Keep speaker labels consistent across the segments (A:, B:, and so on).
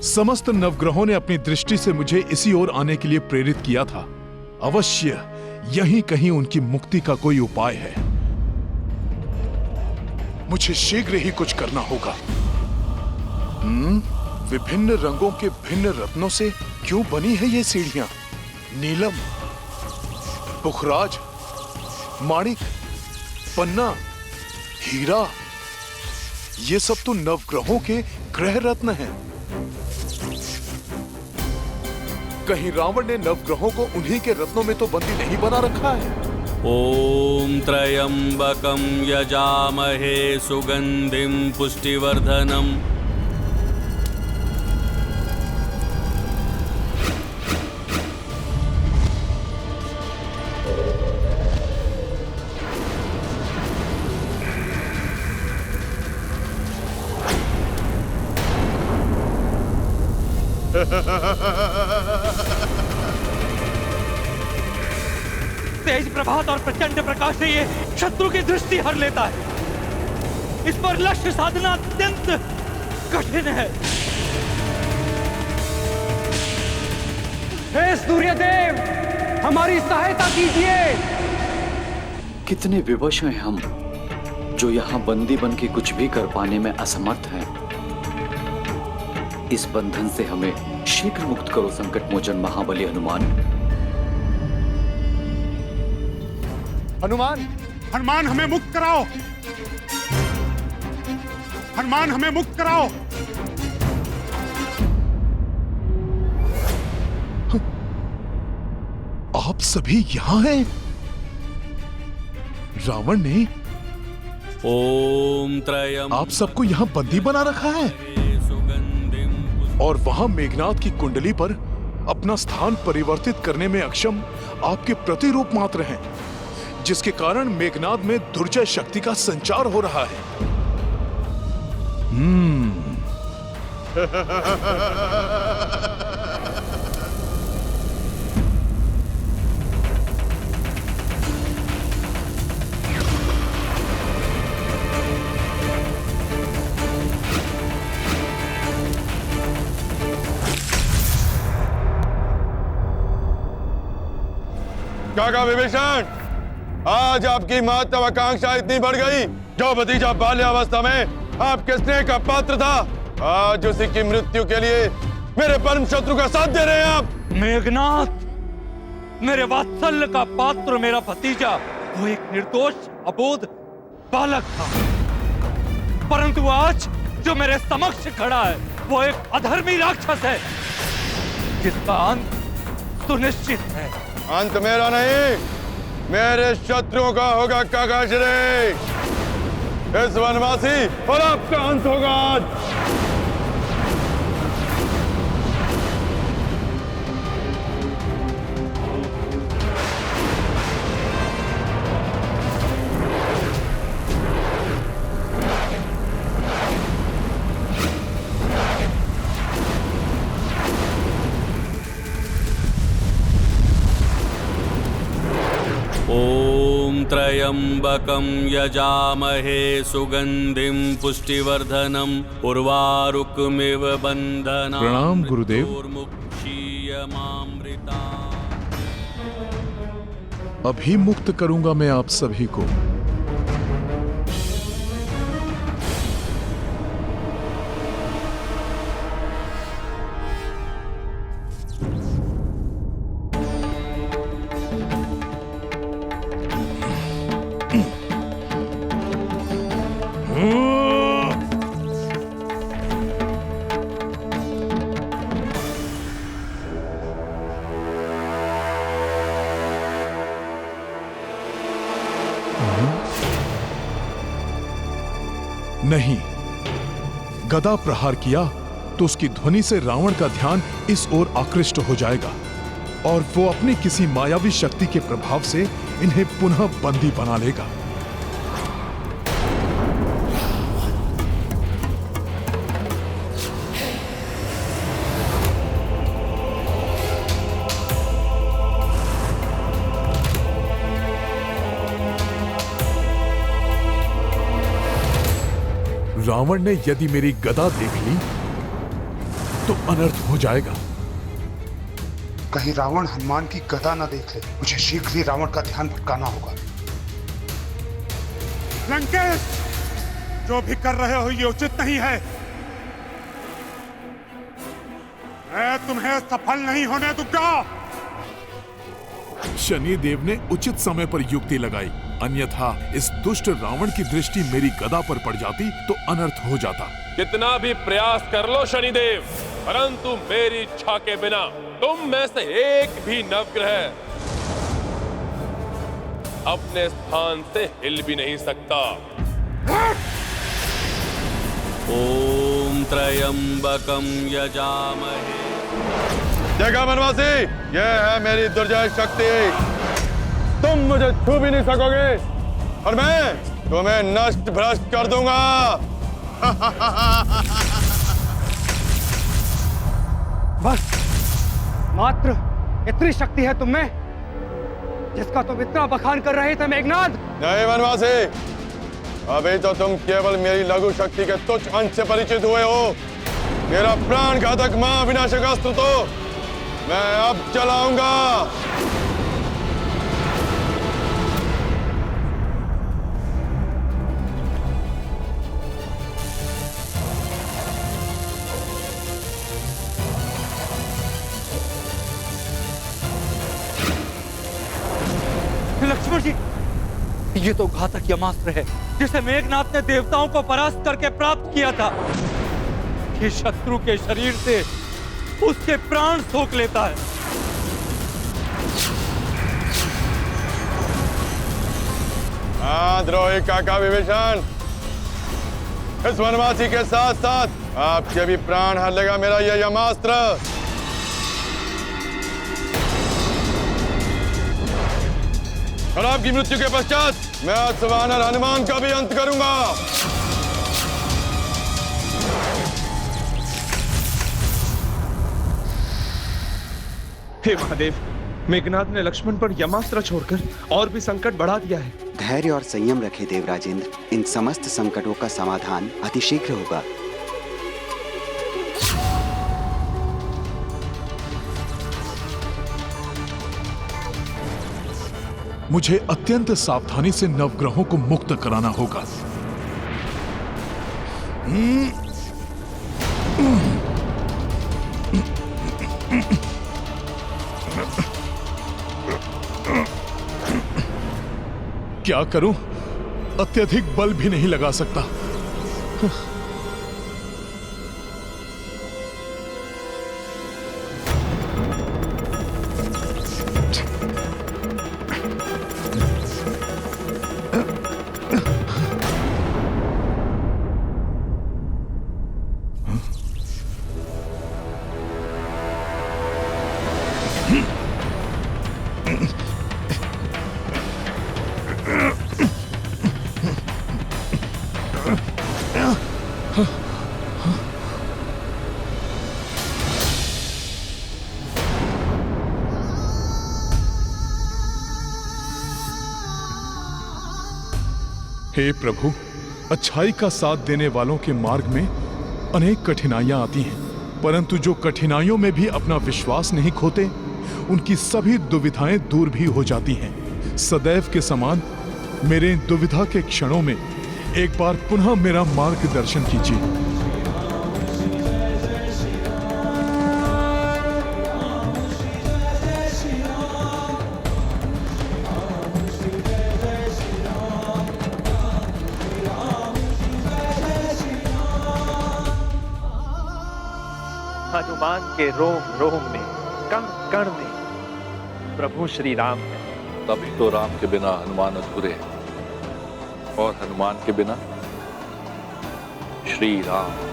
A: समस्त नवग्रहों ने अपनी दृष्टि से मुझे इसी ओर आने के लिए प्रेरित किया था। अवश्य यहीं कहीं उनकी मुक्ति का कोई उपाय है। मुझे शीघ्र ही कुछ करना होगा। विभिन्न रंगों के भिन्न रत्नों से क्यों बनी है ये सीढ़ियां? नीलम, पुखराज, माणिक, पन्ना, हीरा, ये सब तो नवग्रहों के ग्रह रत्न हैं। कहीं रावण ने नवग्रहों को उन्हीं के रत्नों में तो बंदी नहीं बना रखा है।
B: ओम त्र्यंबकं यजामहे सुगंधिं पुष्टिवर्धनम्।
C: तेज प्रभात और प्रचंड प्रकाश से ये शत्रु की दृष्टि हर लेता है। इस पर लक्ष्य साधना अत्यंत कठिन है।
D: हे सूर्यदेव, हमारी सहायता कीजिए।
E: कितने विवश हैं हम जो यहाँ बंदी बन के कुछ भी कर पाने में असमर्थ हैं। इस बंधन से हमें शीघ्र मुक्त करो संकट मोचन महाबली हनुमान।
F: हनुमान, हनुमान हमें मुक्त कराओ। हनुमान हमें मुक्त कराओ।
A: आप सभी यहां हैं? रावण ने
B: ओम त्र्यंबकं
A: आप सबको यहां बंदी बना रखा है और वहां मेघनाद की कुंडली पर अपना स्थान परिवर्तित करने में अक्षम आपके प्रतिरूप मात्र हैं, जिसके कारण मेघनाद में दुर्जय शक्ति का संचार हो रहा है।
G: काका विभीषण, आज आपकी महत्वाकांक्षा इतनी बढ़ गई। जो भतीजा बाल्यावस्था में आपके स्नेह का पात्र था, आज उसी की मृत्यु के लिए मेरे परम शत्रु का साथ दे रहे हैं आप।
C: मेघनाथ, मेरे वात्सल्य का पात्र मेरा भतीजा वो एक निर्दोष अबोध बालक था, परंतु आज जो मेरे समक्ष खड़ा है वो एक अधर्मी राक्षस है, जिसका अंत सुनिश्चित है।
G: अंत मेरा नहीं, मेरे शत्रुओं का होगा काका श्री। इस वनवासी और आपका अंत होगा आज।
B: ओम त्र्यंबकं यजामहे सुगंधिं पुष्टिवर्धनम् उर्वारुकमिव बन्धनान्।
A: प्रणाम गुरुदेव। अभी मुक्त करूंगा मैं आप सभी को। नहीं, गदा प्रहार किया तो उसकी ध्वनि से रावण का ध्यान इस ओर आकृष्ट हो जाएगा और वो अपनी किसी मायावी शक्ति के प्रभाव से इन्हें पुनः बंदी बना लेगा। रावण ने यदि मेरी गदा देख ली तो अनर्थ हो जाएगा।
F: कहीं रावण हनुमान की गदा न देख ले। मुझे शीघ्र ही रावण का ध्यान भटकाना होगा। लंकेश, जो भी कर रहे हो ये उचित नहीं है। मैं तुम्हें सफल नहीं होने दूंगा।
A: शनि देव ने उचित समय पर युक्ति लगाई, अन्यथा इस दुष्ट रावण की दृष्टि मेरी गदा पर पड़ जाती तो अनर्थ हो जाता।
H: कितना भी प्रयास कर लो शनिदेव, परंतु मेरी इच्छा के बिना तुम में से एक भी नवग्रह अपने स्थान से हिल भी नहीं सकता।
B: ओम त्र्यंबकम यजामहे।
G: देखा वनवासी, यह है मेरी दुर्जय शक्ति। तुम मुझे छू भी नहीं सकोगे और मैं तुम्हें नष्ट भ्रष्ट कर दूंगा।
D: बस, मात्र इतनी शक्ति है तुम में जिसका तुम इतना बखान कर रहे थे मेघनाद।
G: नहीं वनवासी, अभी तो तुम केवल मेरी लघु शक्ति के तुच्छ अंश से परिचित हुए हो। मेरा प्राण घातक महाविनाशक अस्त्र तो मैं अब चलाऊंगा।
C: लक्ष्मण जी, ये तो घातक यमास्त्र है जिसे मेघनाथ ने देवताओं को परास्त करके प्राप्त किया था। ये शत्रु के शरीर से उसके प्राण सोख लेता है।
G: हाँ द्रोही काका विभीषण, इस वनवासी के साथ साथ आपके भी प्राण हर लेगा मेरा यह यमास्त्र। और आपकी मृत्यु के पश्चात मैं वानर हनुमान का भी अंत करूंगा।
I: हे महादेव, मेघनाद ने लक्ष्मण पर यमास्त्र छोड़कर और भी संकट बढ़ा दिया है।
J: धैर्य और संयम रखे देवराजेंद्र, इन समस्त संकटों का समाधान अतिशीघ्र होगा।
A: मुझे अत्यंत सावधानी से नवग्रहों को मुक्त कराना होगा। क्या करूं? अत्यधिक बल भी नहीं लगा सकता। हे प्रभु, अच्छाई का साथ देने वालों के मार्ग में अनेक कठिनाइयां आती हैं, परंतु जो कठिनाइयों में भी अपना विश्वास नहीं खोते, उनकी सभी दुविधाएं दूर भी हो जाती हैं। सदैव के समान मेरे इन दुविधा के क्षणों में एक बार पुनः मेरा मार्गदर्शन कीजिए।
I: हनुमान के रोम रोम में, कण कण में प्रभु श्री राम है।
K: तभी तो राम के बिना हनुमान अधूरे हैं और हनुमान के बिना श्री राम।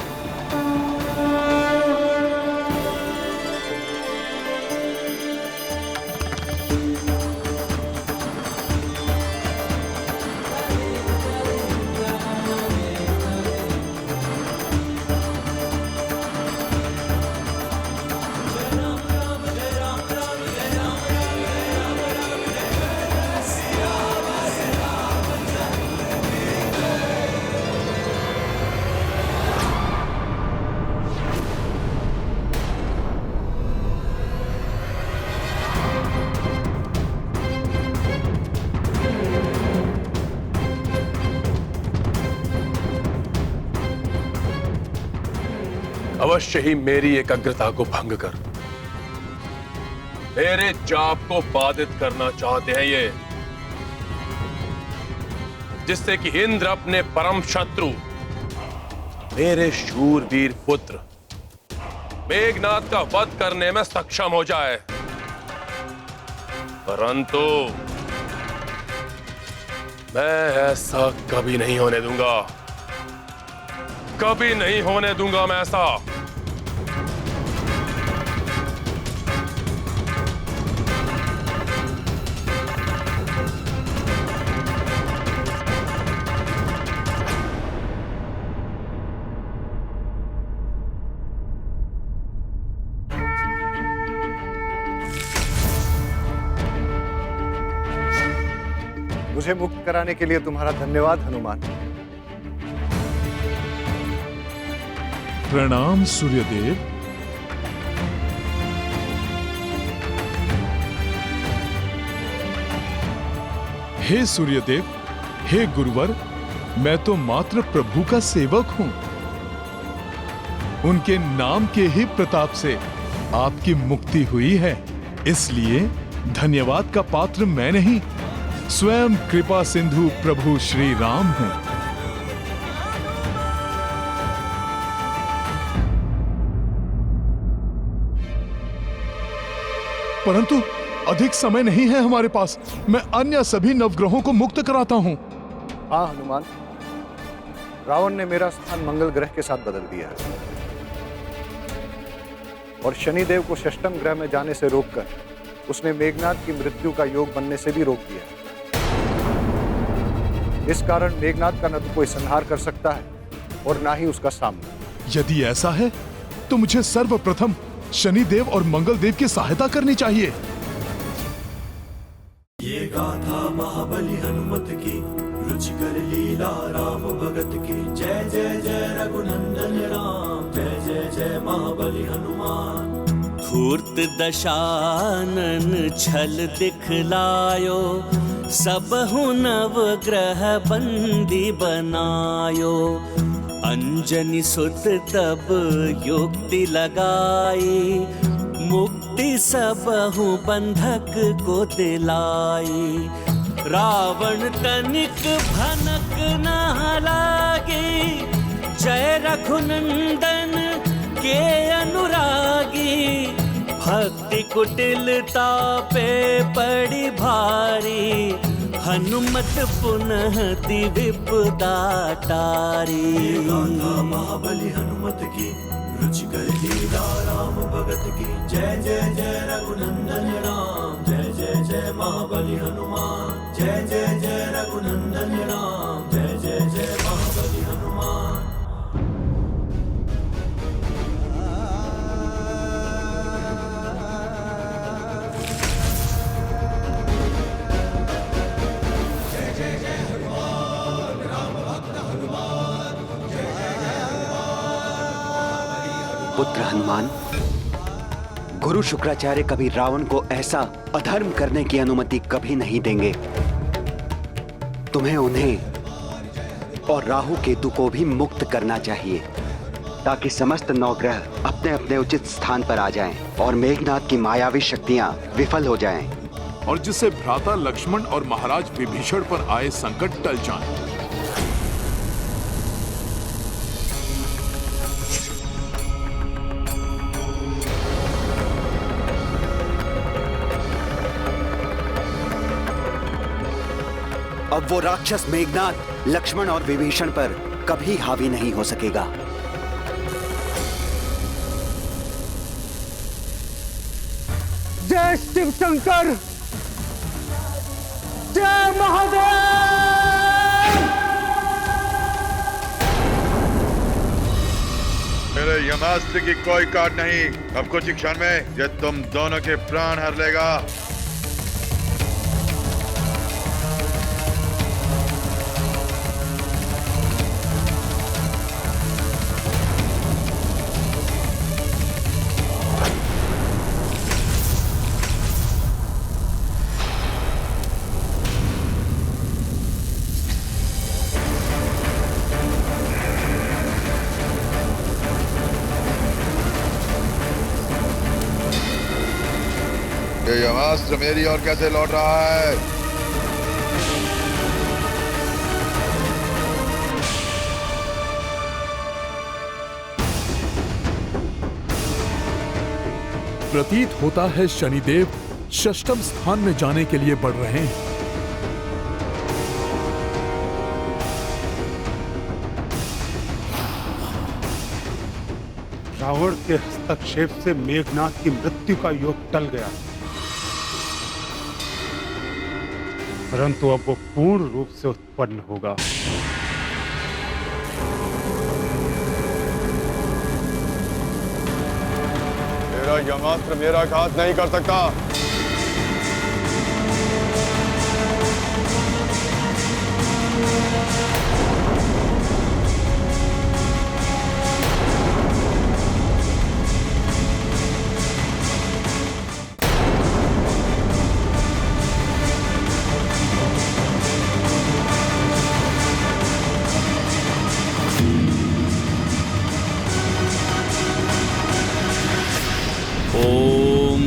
H: अवश्य ही मेरी एकाग्रता को भंग कर मेरे जाप को बाधित करना चाहते हैं ये, जिससे कि इंद्र अपने परम शत्रु मेरे शूरवीर पुत्र मेघनाद का वध करने में सक्षम हो जाए। परंतु मैं ऐसा कभी नहीं होने दूंगा, कभी नहीं होने दूंगा मैं ऐसा।
L: मुझे मुक्त कराने के लिए तुम्हारा धन्यवाद हनुमान।
A: प्रणाम सूर्यदेव। हे सूर्यदेव, हे गुरुवर, मैं तो मात्र प्रभु का सेवक हूं। उनके नाम के ही प्रताप से आपकी मुक्ति हुई है, इसलिए धन्यवाद का पात्र मैं नहीं, स्वयं कृपा सिंधु प्रभु श्री राम हैं। परंतु अधिक समय नहीं है हमारे पास। मैं अन्य सभी नवग्रहों को मुक्त कराता हूं।
L: हाँ हनुमान, रावण ने मेरा स्थान मंगल ग्रह के साथ बदल दिया है और शनिदेव को षष्ठम ग्रह में जाने से रोककर उसने मेघनाद की मृत्यु का योग बनने से भी रोक दिया है। इस कारण मेघनाद का न तो कोई संहार कर सकता है और ना ही उसका सामना।
A: यदि ऐसा है तो मुझे सर्वप्रथम शनिदेव और मंगलदेव की सहायता करनी चाहिए।
M: ये गाथा महाबली हनुमत की, रुचिकर लीला राम भगत की। जय जय जय रघुनंदन राम, जय जय जय महाबली हनुमान।
B: धूर्त दशानन छल दिखलायो, सबहु नवग्रह बंदी बनायो। अंजनी सुत तब युक्ति लगाई, मुक्ति सबहु बंधक को दिलाई। रावण तनिक भनक न लागी, जय रघुनंदन के अनुरागी। भक्ति कुटिलता पे पड़ी भारी, हनुमत पुनः दी विपदा टारी।
M: महाबली हनुमत की, रुचिकर लीला राम भगत की। जय जय जय रघुनंदन राम, जय जय जय महाबली हनुमान। जय जय जय रघुनंदन राम, जय जय जय महाबली हनुमान।
J: पुत्र हनुमान, गुरु शुक्राचार्य कभी रावण को ऐसा अधर्म करने की अनुमति कभी नहीं देंगे। तुम्हें उन्हें और राहु केतु को भी मुक्त करना चाहिए, ताकि समस्त नवग्रह अपने अपने उचित स्थान पर आ जाएं और मेघनाद की मायावी शक्तियां विफल हो जाएं।
A: और जिससे भ्राता लक्ष्मण और महाराज विभीषण पर आए संकट टल जाएं।
J: अब वो राक्षस मेघनाद लक्ष्मण और विभीषण पर कभी हावी नहीं हो सकेगा।
D: जय शिव शंकर, जय महादेव।
G: मेरे यमास्त्र की कोई काट नहीं। अब कुछ ही क्षण में ये तुम दोनों के प्राण हर लेगा। ये यमास्त्र मेरी ओर कैसे लौट रहा है?
A: प्रतीत होता है शनिदेव षष्ठम स्थान में जाने के लिए बढ़ रहे हैं।
F: रावण के हस्तक्षेप से मेघनाथ की मृत्यु का योग टल गया, परंतु अब वो पूर्ण रूप से उत्पन्न होगा।
G: मेरा यमास्त्र मेरा घात नहीं कर सकता।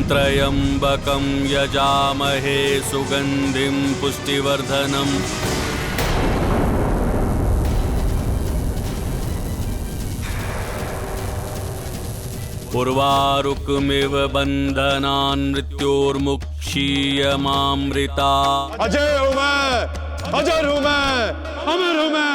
B: त्र्यंबकं यजामहे सुगंधिं पुष्टिवर्धनम् उर्वारुकमिव बंधनान् मृत्योर्मुक्षीयमामृता।
G: अजय हूं मैं, अजर हूं मैं, अमर हूं मैं।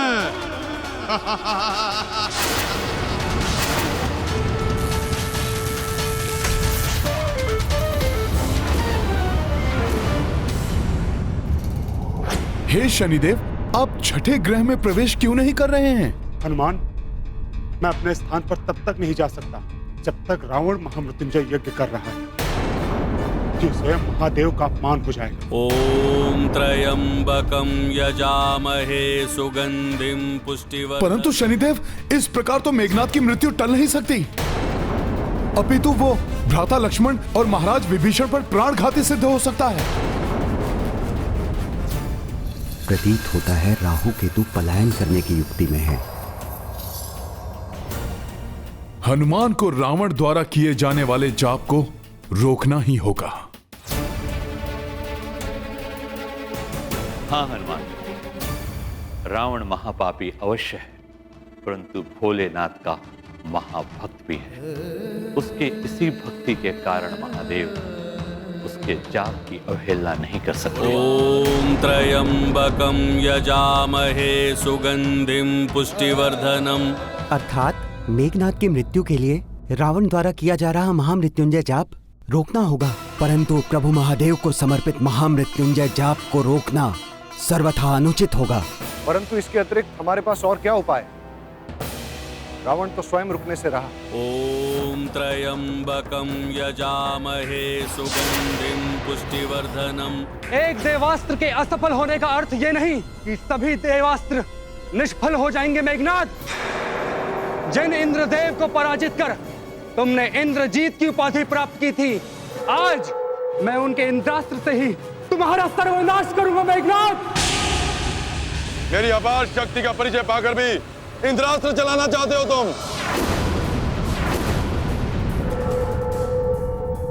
A: हे शनिदेव, आप छठे ग्रह में प्रवेश क्यों नहीं कर रहे हैं?
F: हनुमान, मैं अपने स्थान पर तब तक नहीं जा सकता जब तक रावण महामृत्युंजय यज्ञ कर रहा है, जो स्वयं महादेव का अपमान हो जाएगा।
B: ओम त्र्यंबकं यजामहे सुगंधिं पुष्टिवर्धनम्।
A: परंतु शनिदेव, इस प्रकार तो मेघनाथ की मृत्यु टल नहीं सकती, अपितु वो भ्राता लक्ष्मण और महाराज विभीषण पर प्राणघाती सिद्ध हो सकता है।
J: प्रतीत होता है राहु केतु पलायन करने की युक्ति में है।
A: हनुमान को रावण द्वारा किए जाने वाले जाप को रोकना ही होगा।
E: हाँ हनुमान, रावण महापापी अवश्य है, परंतु भोलेनाथ का महाभक्त भी है। उसके इसी भक्ति के कारण महादेव उसके जाप की अवहेलना नहीं कर सकते।
B: ओम त्र्यंबकं यजामहे सुगंधिं पुष्टिवर्धनम्।
J: अर्थात मेघनाथ की मृत्यु के लिए रावण द्वारा किया जा रहा महामृत्युंजय जाप रोकना होगा, परंतु प्रभु महादेव को समर्पित महामृत्युंजय जाप को रोकना सर्वथा अनुचित होगा।
L: परंतु इसके अतिरिक्त हमारे पास और क्या उपाय? रावण तो स्वयं रुकने से रहा।
B: ओम त्र्यंबकं यजामहे सुगंधिं पुष्टिवर्धनम्।
D: एक देवास्त्र के असफल होने का अर्थ ये नहीं कि सभी देवास्त्र निष्फल हो जाएंगे। मेघनाथ, जिन इंद्रदेव को पराजित कर तुमने इंद्रजीत की उपाधि प्राप्त की थी, आज मैं उनके इंद्रास्त्र से ही तुम्हारा सर्वनाश करूंगा। मेघनाथ,
G: मेरी अपार शक्ति का परिचय पाकर भी इंद्रास्त्र चलाना चाहते हो तुम?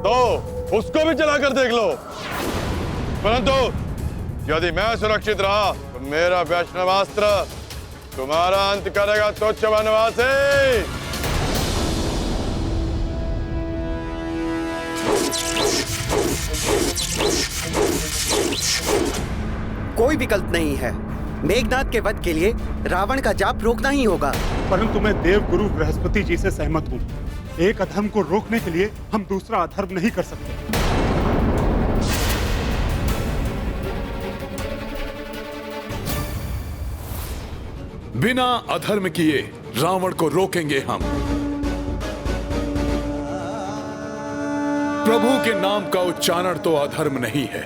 G: तो उसको भी चलाकर देख लो। परंतु यदि मैं सुरक्षित रहा तो मेरा वैष्णवास्त्र तुम्हारा अंत करेगा तुच्छ वनवासी।
J: कोई विकल्प नहीं है। मेघनाथ के वध के लिए रावण का जाप रोकना ही होगा।
F: परंतु मैं देव गुरु बृहस्पति जी से सहमत हूँ। एक अधर्म को रोकने के लिए हम दूसरा अधर्म नहीं कर सकते।
A: बिना अधर्म किए रावण को रोकेंगे हम। प्रभु के नाम का उच्चारण तो अधर्म नहीं है।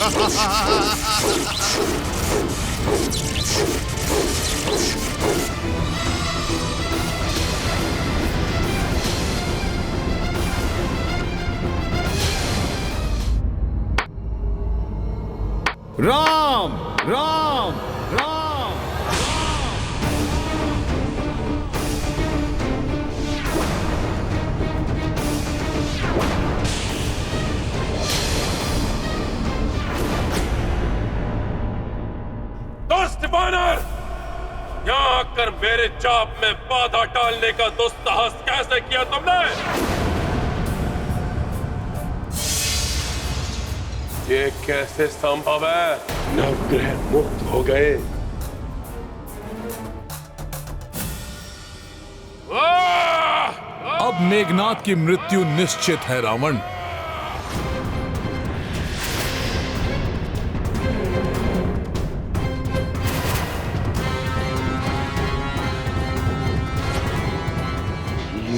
N: राम राम राम।
H: दुष्ट वानर, यहाँ आकर मेरे जाप में बाधा डालने का दुस्साहस कैसे किया तुमने? ये कैसे संभव है? नवग्रह मुक्त हो गए।
A: अब मेघनाद की मृत्यु निश्चित है रावण।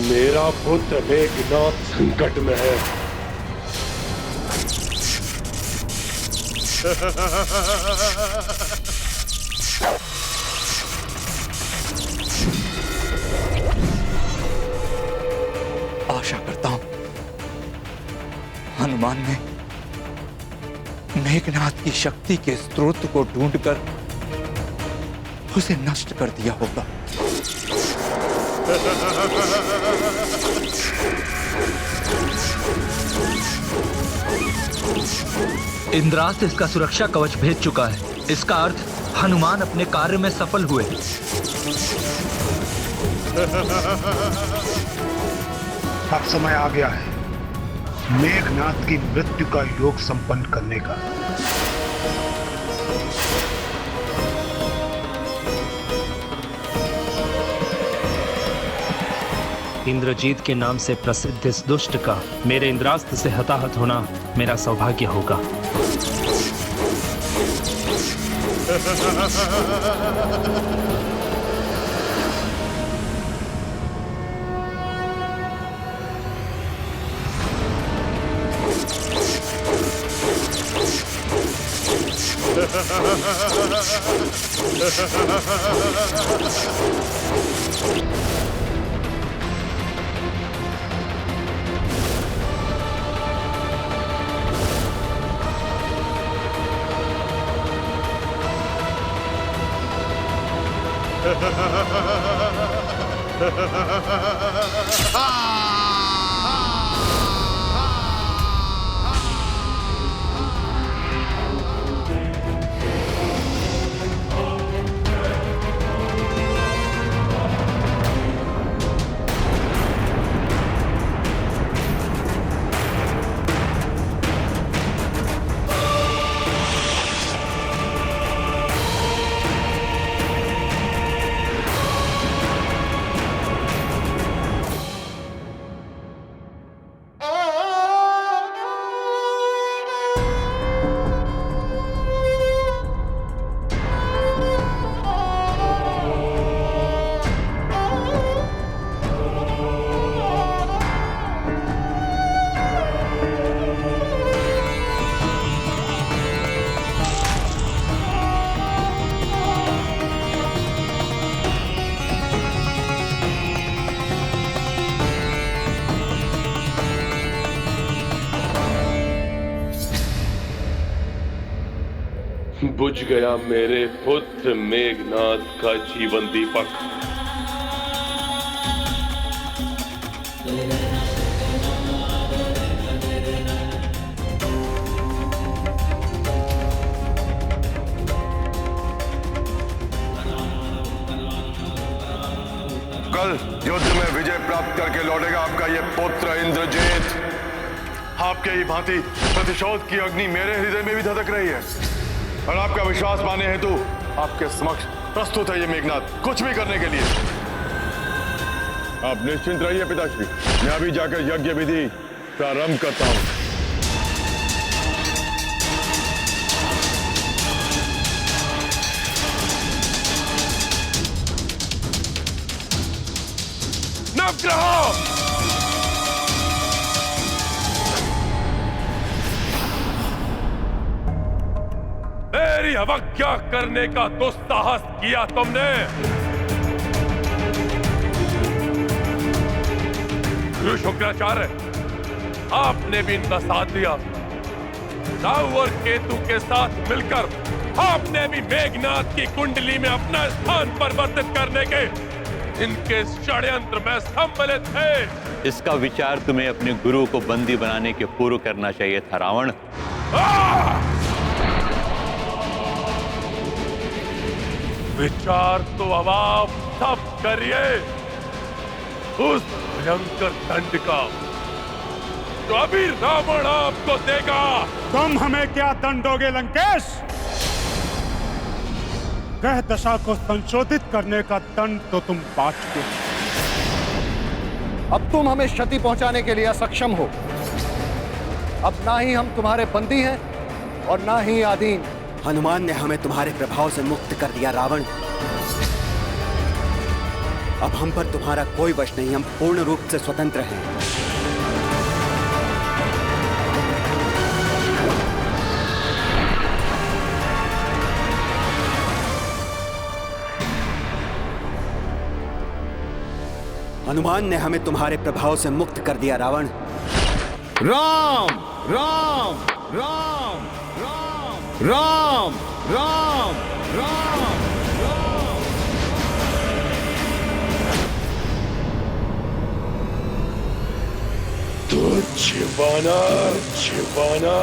H: मेरा पुत्र मेघनाद संकट में है।
C: आशा करता हूं हनुमान ने मेघनाद की शक्ति के स्रोत को ढूंढकर उसे नष्ट कर दिया होगा।
O: इंद्रास्त्र इसका सुरक्षा कवच भेज चुका है। इसका अर्थ हनुमान अपने कार्य में सफल हुए।
F: अब समय आ गया है मेघनाद की मृत्यु का योग संपन्न करने का।
P: इंद्रजीत के नाम से प्रसिद्ध इस दुष्ट का मेरे इंद्रास्त्र से हताहत होना मेरा सौभाग्य होगा।
H: बुझ गया मेरे पुत्र मेघनाद का जीवन दीपक।
G: कल युद्ध में विजय प्राप्त करके लौटेगा आपका ये पुत्र इंद्रजीत। आपके ही भांति प्रतिशोध की अग्नि मेरे हृदय में भी धधक रही है और आपका विश्वास पाने हेतु आपके समक्ष प्रस्तुत है ये मेघनाद कुछ भी करने के लिए। आप निश्चिंत रहिए पिताश्री, मैं अभी जाकर यज्ञ विधि प्रारंभ करता हूं।
H: नवग्रह मेरी अवज्ञा करने का दुस्साहस किया तुमने। गुरु शुक्राचार्य, आपने भी इनका साथ दिया। राहु और केतु के साथ मिलकर आपने भी मेघनाद की कुंडली में अपना स्थान परिवर्तित करने के इनके षड्यंत्र में सम्मिलित थे।
E: इसका विचार तुम्हें अपने गुरु को बंदी बनाने के पूर्व करना चाहिए था रावण।
H: विचार तो अब आप सब करिए उस भयंकर दंड का जो अभी रावण आपको देगा।
F: तुम हमें क्या दंड दोगे लंकेश? ग्रह दशा को संशोधित करने का दंड तो तुम पा चुके हो।
L: अब तुम हमें क्षति पहुंचाने के लिए असक्षम हो। अब ना ही हम तुम्हारे बंदी हैं और ना ही आधीन।
J: हनुमान ने हमें तुम्हारे प्रभाव से मुक्त कर दिया रावण। अब हम पर तुम्हारा कोई वश नहीं, हम पूर्ण रूप से स्वतंत्र हैं। हनुमान ने हमें तुम्हारे प्रभाव से मुक्त कर दिया रावण।
N: राम राम राम राम राम राम राम
H: तो छिपाना छिपाना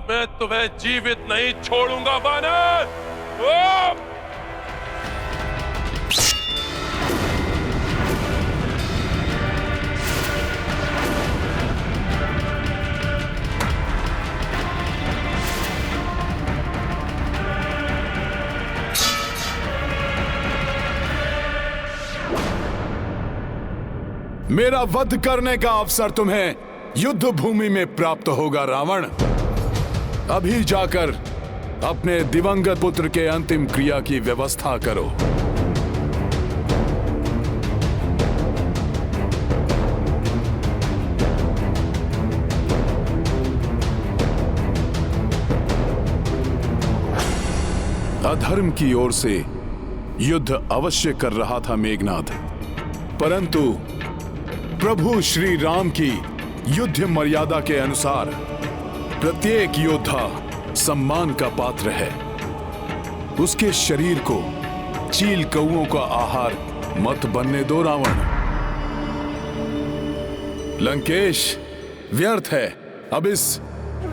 H: मैं तुम्हें जीवित नहीं छोड़ूंगा वानर।
A: मेरा वध करने का अवसर तुम्हें युद्ध भूमि में प्राप्त होगा रावण। अभी जाकर अपने दिवंगत पुत्र के अंतिम क्रिया की व्यवस्था करो। अधर्म की ओर से युद्ध अवश्य कर रहा था मेघनाद, परंतु प्रभु श्री राम की युद्ध मर्यादा के अनुसार प्रत्येक योद्धा सम्मान का पात्र है। उसके शरीर को चील कौओं का आहार मत बनने दो रावण। लंकेश, व्यर्थ है अब इस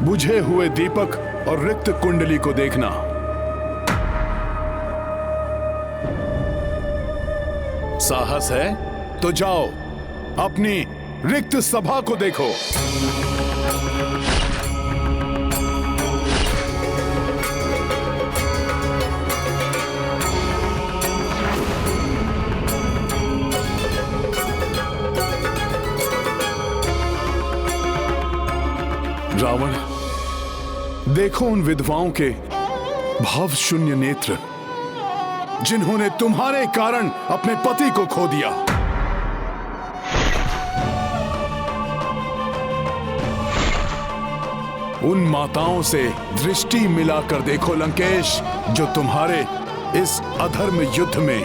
A: बुझे हुए दीपक और रिक्त कुंडली को देखना। साहस है तो जाओ अपनी रिक्त सभा को देखो। रावण, देखो उन विधवाओं के भाव शून्य नेत्र जिन्होंने तुम्हारे कारण अपने पति को खो दिया। उन माताओं से दृष्टि मिलाकर देखो लंकेश, जो तुम्हारे इस अधर्म युद्ध में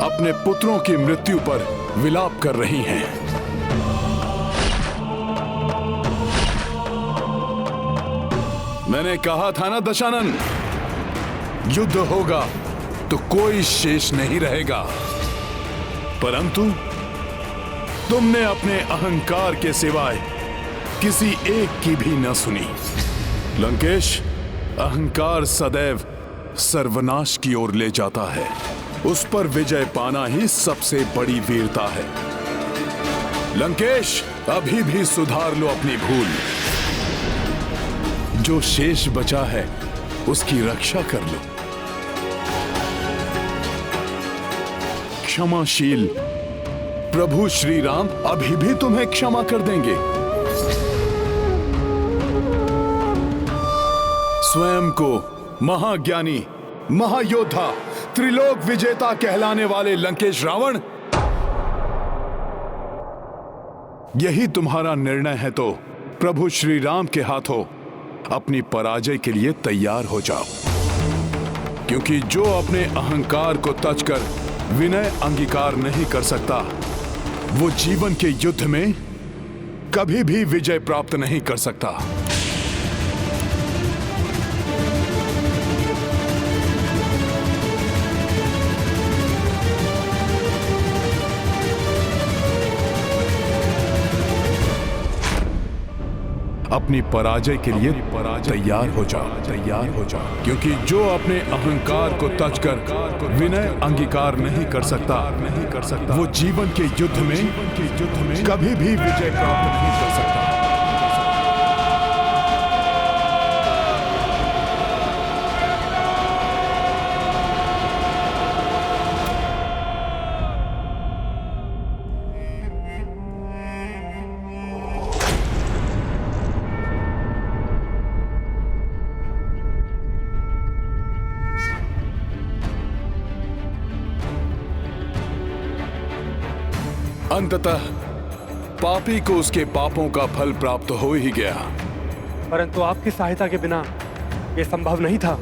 A: अपने पुत्रों की मृत्यु पर विलाप कर रही हैं। मैंने कहा था ना दशानन, युद्ध होगा तो कोई शेष नहीं रहेगा, परंतु तुमने अपने अहंकार के सिवाय किसी एक की भी न सुनी। लंकेश, अहंकार सदैव सर्वनाश की ओर ले जाता है, उस पर विजय पाना ही सबसे बड़ी वीरता है। लंकेश, अभी भी सुधार लो अपनी भूल। जो शेष बचा है उसकी रक्षा कर लो। क्षमाशील प्रभु श्री राम अभी भी तुम्हें क्षमा कर देंगे। स्वयं को महाज्ञानी, महायोद्धा, त्रिलोक विजेता कहलाने वाले लंकेश रावण, यही तुम्हारा निर्णय है तो प्रभु श्री राम के हाथों अपनी पराजय के लिए तैयार हो जाओ। क्योंकि जो अपने अहंकार को तजकर विनय अंगीकार नहीं कर सकता, वो जीवन के युद्ध में कभी भी विजय प्राप्त नहीं कर सकता। अपनी पराजय के लिए तैयार हो जाओ, क्योंकि जो अपने अहंकार को तजकर विनय अंगीकार नहीं कर सकता, वो जीवन के युद्ध में कभी भी विजय प्राप्त नहीं कर सकता। अंततः पापी को उसके पापों का फल प्राप्त हो ही गया।
D: परंतु आपकी सहायता के बिना यह संभव नहीं था।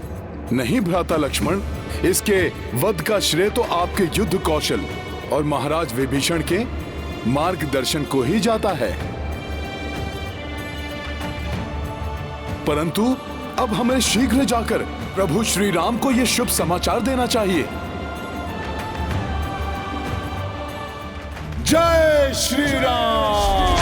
A: नहीं भ्राता लक्ष्मण, इसके वध का श्रेय तो आपके युद्ध कौशल और महाराज विभीषण के मार्गदर्शन को ही जाता है। परंतु अब हमें शीघ्र जाकर प्रभु श्री राम को यह शुभ समाचार देना चाहिए। जय श्री राम।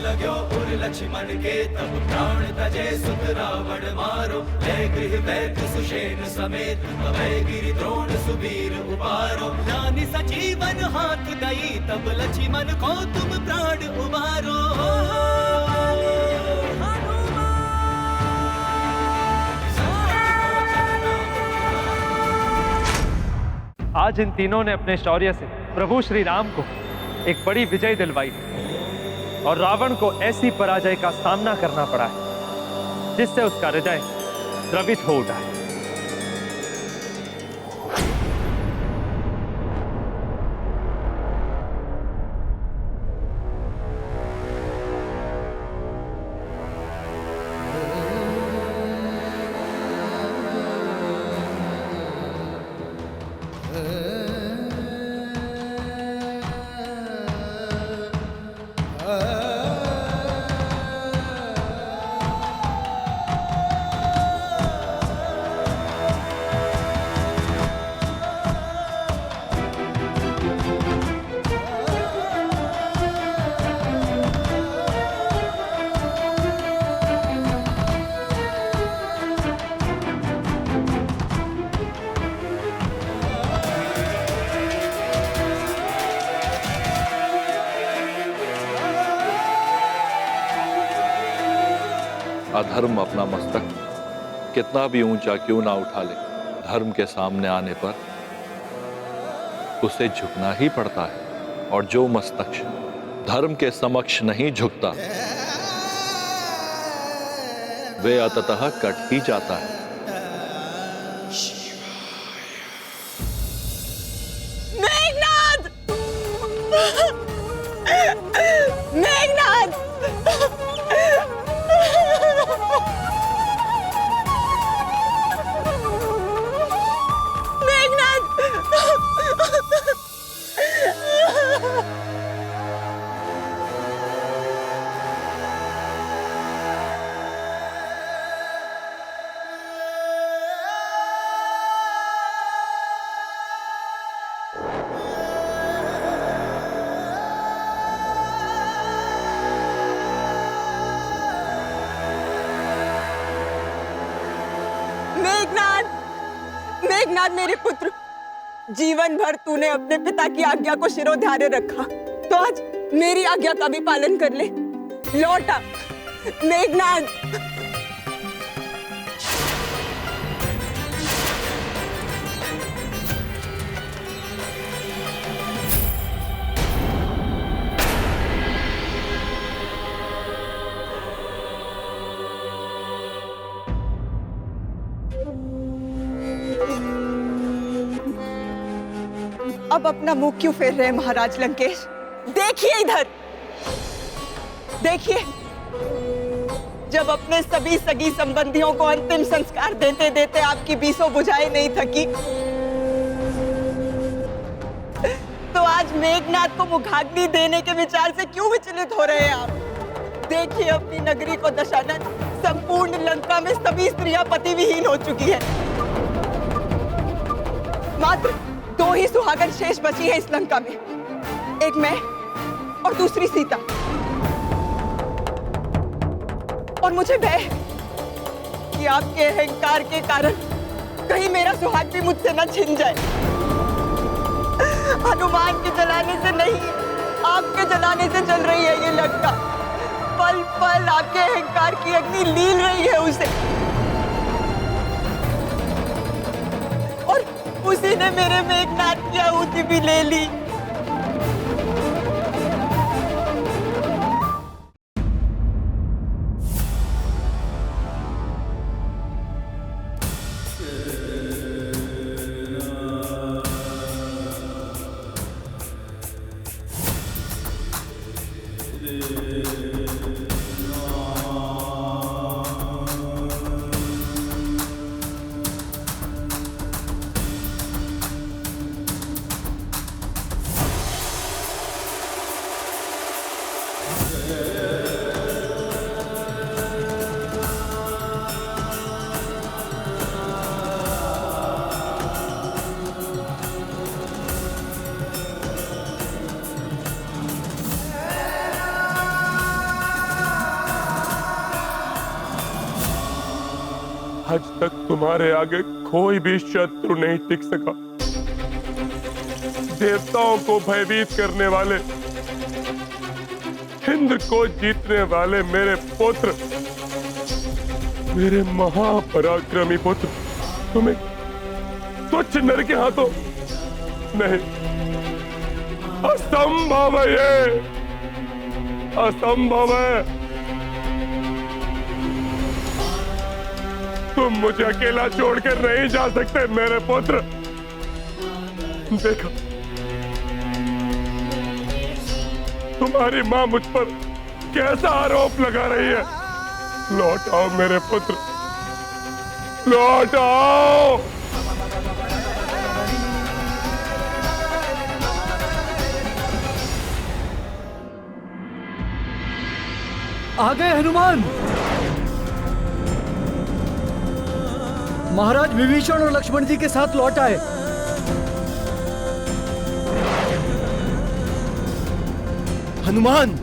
M: लग्यो उर लक्ष्मण के तब प्राण तजे सुत रावण मारो, जय गृह वैद्य सुषेण समेत अभय गिरि द्रोण सुबीर उबारो। रानी सजीवन हाथ गई तब लक्ष्मण को तुम प्राण उबारो।
C: आज इन तीनों ने अपने शौर्य से प्रभु श्री राम को एक बड़ी विजय दिलवाई और रावण को ऐसी पराजय का सामना करना पड़ा है जिससे उसका हृदय द्रवित हो उठा है।
K: अधर्म अपना मस्तक कितना भी ऊंचा क्यों ना उठा ले, धर्म के सामने आने पर उसे झुकना ही पड़ता है। और जो मस्तक धर्म के समक्ष नहीं झुकता, वे अंततः कट ही जाता है।
Q: मेघनाद! मेघनाद! मेघनाद मेरे पुत्र, जीवन भर तूने अपने पिता की आज्ञा को शिरोधार्य रखा, तो आज मेरी आज्ञा का भी पालन कर ले। लौट आ मेघनाद। अब अपना मुंह क्यों फेर रहे महाराज लंकेश? देखिए इधर, देखिए, जब अपने सभी सगी संबंधियों को अंतिम संस्कार देते देते आपकी बीसों बुझाएं नहीं थकी, तो आज मेघनाद को मुखाग्नि देने के विचार से क्यों विचलित हो रहे हैं आप? देखिए अपनी नगरी को दशानन, संपूर्ण लंका में सभी स्त्रियां पति विहीन हो चुकी है। मात्र 2 ही सुहागन शेष बची है इस लंका में, एक मैं और दूसरी सीता। और मुझे भय है कि आपके अहंकार के कारण कहीं मेरा सुहाग भी मुझसे न छिन जाए। हनुमान के जलाने से नहीं, आपके जलाने से जल रही है ये लंका। पल पल आपके अहंकार की अग्नि लील रही है उसे, और उसी ने मेरे मेघनाद की आहुति भी ले ली।
H: आज तक तुम्हारे आगे कोई भी शत्रु नहीं टिक सका। देवताओं को भयभीत करने वाले, इंद्र को जीतने वाले मेरे पुत्र, मेरे महापराक्रमी पुत्र, तुम्हें तुच्छ नर के हाथों नहीं, असंभव है ये, असंभव है। तुम मुझे अकेला छोड़कर नहीं जा सकते मेरे पुत्र। देखो, तुम्हारी मां मुझ पर कैसा आरोप लगा रही है। लौट आओ मेरे पुत्र, लौट आओ।
R: आ गए हनुमान। महाराज विभीषण और लक्ष्मण जी के साथ लौट आए। हनुमान,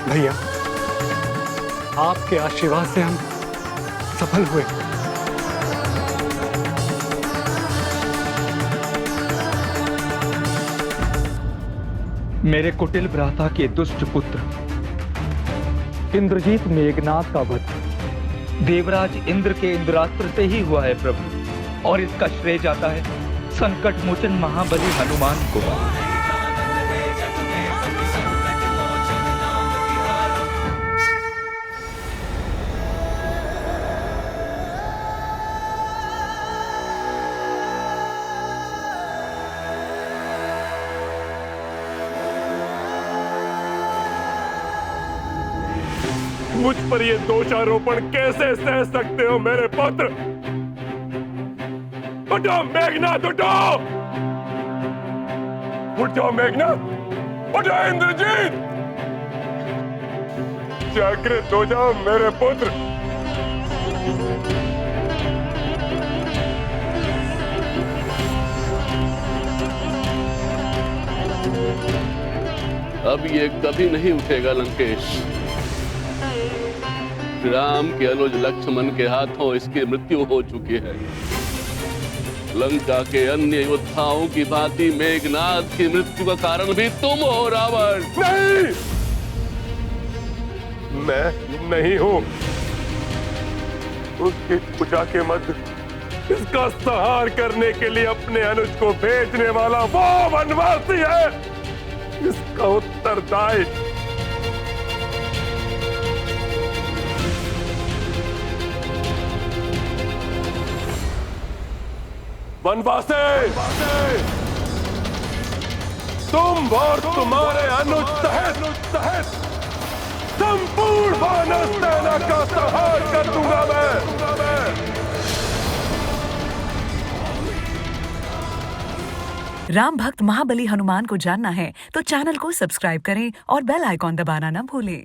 F: भैया, आपके आशीर्वाद से हम सफल हुए।
C: मेरे कुटिल भ्राता के दुष्ट पुत्र इंद्रजीत मेघनाद का वध देवराज इंद्र के इंद्रास्त्र से ही हुआ है प्रभु, और इसका श्रेय जाता है संकट मोचन महाबली हनुमान को।
H: मुझ पर ये दोषारोपण कैसे सह सकते हो मेरे पुत्र? उठो मेघनाथ, उठो! उठो मेघनाथ, उठो इंद्रजीत! जागृत हो जाओ मेरे पुत्र।
B: अब ये कभी नहीं उठेगा लंकेश। राम के अनुज लक्ष्मण के हाथों इसकी मृत्यु हो चुकी है। लंका के अन्य योद्धाओं की भांति मेघनाथ की मृत्यु का कारण भी तुम हो रावण।
H: नहीं, मैं नहीं हूं। उसकी पूजा के मध्य इसका संहार करने के लिए अपने अनुज को भेजने वाला वो वनवासी है, इसका उत्तरदायी वनवासी तुम और तुम्हारे अनुज सहित संपूर्ण वानर सेना का संहार कर दूंगा मैं।
S: राम भक्त महाबली हनुमान को जानना है तो चैनल को सब्सक्राइब करें और बेल आइकॉन दबाना न भूलें।